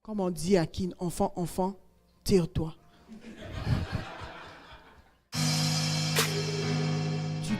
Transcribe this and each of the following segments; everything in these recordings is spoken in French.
Comme on dit à Kin, enfant, tire-toi. Tu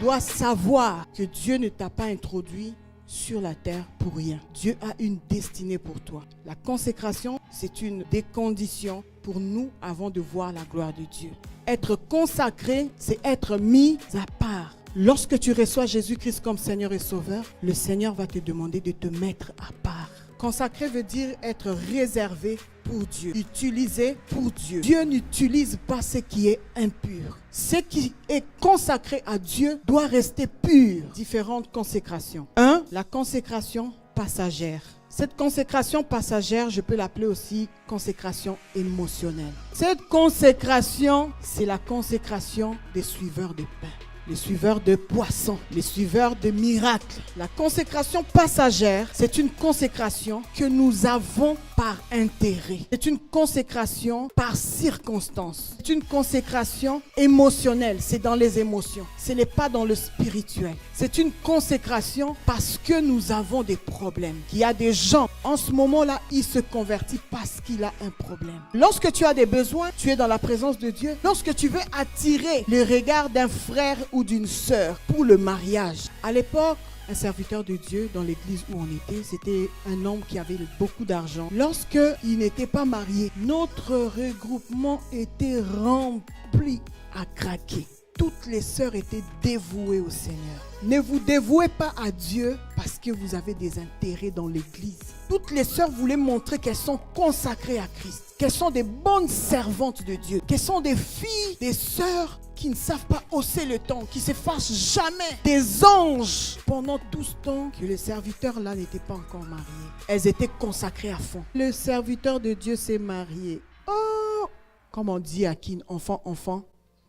dois savoir que Dieu ne t'a pas introduit sur la terre pour rien. Dieu a une destinée pour toi. La consécration, c'est une des conditions pour nous avant de voir la gloire de Dieu. Être consacré, c'est être mis à part. Lorsque tu reçois Jésus-Christ comme Seigneur et Sauveur, le Seigneur va te demander de te mettre à part. Consacré veut dire être réservé pour Dieu, utilisé pour Dieu. Dieu n'utilise pas ce qui est impur. Ce qui est consacré à Dieu doit rester pur. Différentes consécrations. 1. La consécration passagère. Cette consécration passagère, je peux l'appeler aussi consécration émotionnelle. Cette consécration, c'est la consécration des suiveurs de pain, les suiveurs de poissons, les suiveurs de miracles. La consécration passagère, c'est une consécration que nous avons par intérêt. C'est une consécration par circonstance. C'est une consécration émotionnelle. C'est dans les émotions. Ce n'est pas dans le spirituel. C'est une consécration parce que nous avons des problèmes. Il y a des gens, en ce moment-là, ils se convertissent parce qu'il a un problème. Lorsque tu as des besoins, tu es dans la présence de Dieu. Lorsque tu veux attirer le regard d'un frère ou d'une sœur pour le mariage. À l'époque, un serviteur de Dieu dans l'église où on était, c'était un homme qui avait beaucoup d'argent. Lorsqu'il n'était pas marié, notre regroupement était rempli à craquer. Toutes les sœurs étaient dévouées au Seigneur. Ne vous dévouez pas à Dieu parce que vous avez des intérêts dans l'église. Toutes les sœurs voulaient montrer qu'elles sont consacrées à Christ, qu'elles sont des bonnes servantes de Dieu, qu'elles sont des filles, des sœurs qui ne savent pas hausser le ton, qui ne se fâchent jamais, des anges. Pendant tout ce temps que les serviteurs là n'étaient pas encore mariés, elles étaient consacrées à fond. Le serviteur de Dieu s'est marié. Oh, comme on dit à Kin, enfant,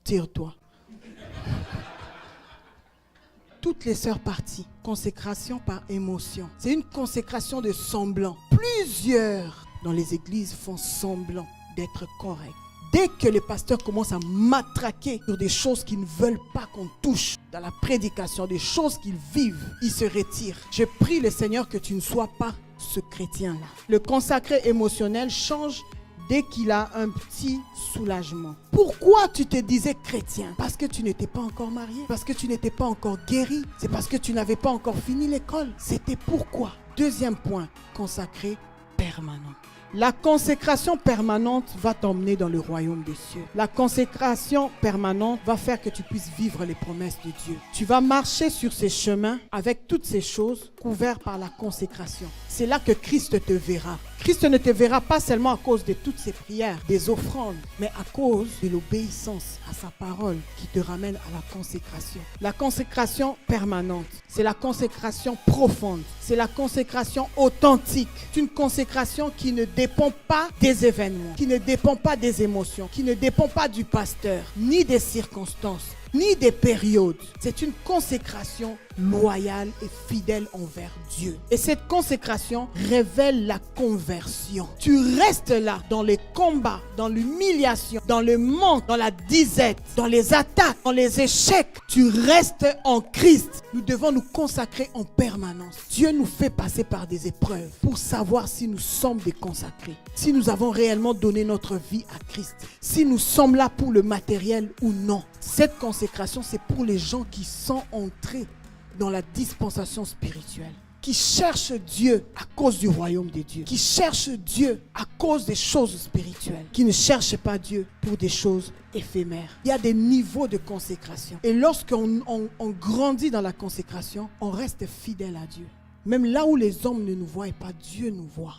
tire-toi. Toutes les sœurs parties, consécration par émotion. C'est une consécration de semblant. Plusieurs dans les églises font semblant d'être corrects. Dès que les pasteurs commencent à matraquer sur des choses qu'ils ne veulent pas qu'on touche dans la prédication, des choses qu'ils vivent, ils se retirent. Je prie le Seigneur que tu ne sois pas ce chrétien-là. Le consacré émotionnel change dès qu'il a un petit soulagement. Pourquoi tu te disais chrétien? Parce que tu n'étais pas encore marié, parce que tu n'étais pas encore guéri, c'est parce que tu n'avais pas encore fini l'école. C'était pourquoi. Deuxième point, consacré permanent. La consécration permanente va t'emmener dans le royaume des cieux. La consécration permanente va faire que tu puisses vivre les promesses de Dieu. Tu vas marcher sur ces chemins avec toutes ces choses couvertes par la consécration. C'est là que Christ te verra. Christ ne te verra pas seulement à cause de toutes ces prières, des offrandes, mais à cause de l'obéissance à sa parole qui te ramène à la consécration. La consécration permanente, c'est la consécration profonde, c'est la consécration authentique. C'est une consécration qui ne dépend pas des événements, qui ne dépend pas des émotions, qui ne dépend pas du pasteur, ni des circonstances, ni des périodes. C'est une consécration loyale et fidèle envers Dieu. Et cette consécration révèle la conversion. Tu restes là dans les combats, dans l'humiliation, dans le manque, dans la disette, dans les attaques, dans les échecs. Tu restes en Christ. Nous devons nous consacrer en permanence. Dieu nous fait passer par des épreuves pour savoir si nous sommes des consacrés, si nous avons réellement donné notre vie à Christ, si nous sommes là pour le matériel ou non. Cette consécration, c'est pour les gens qui sont entrés dans la dispensation spirituelle, qui cherchent Dieu à cause du royaume de Dieu, qui cherchent Dieu à cause des choses spirituelles, qui ne cherchent pas Dieu pour des choses éphémères. Il y a des niveaux de consécration. Et lorsqu'on grandit dans la consécration, on reste fidèle à Dieu. Même là où les hommes ne nous voient pas, Dieu nous voit.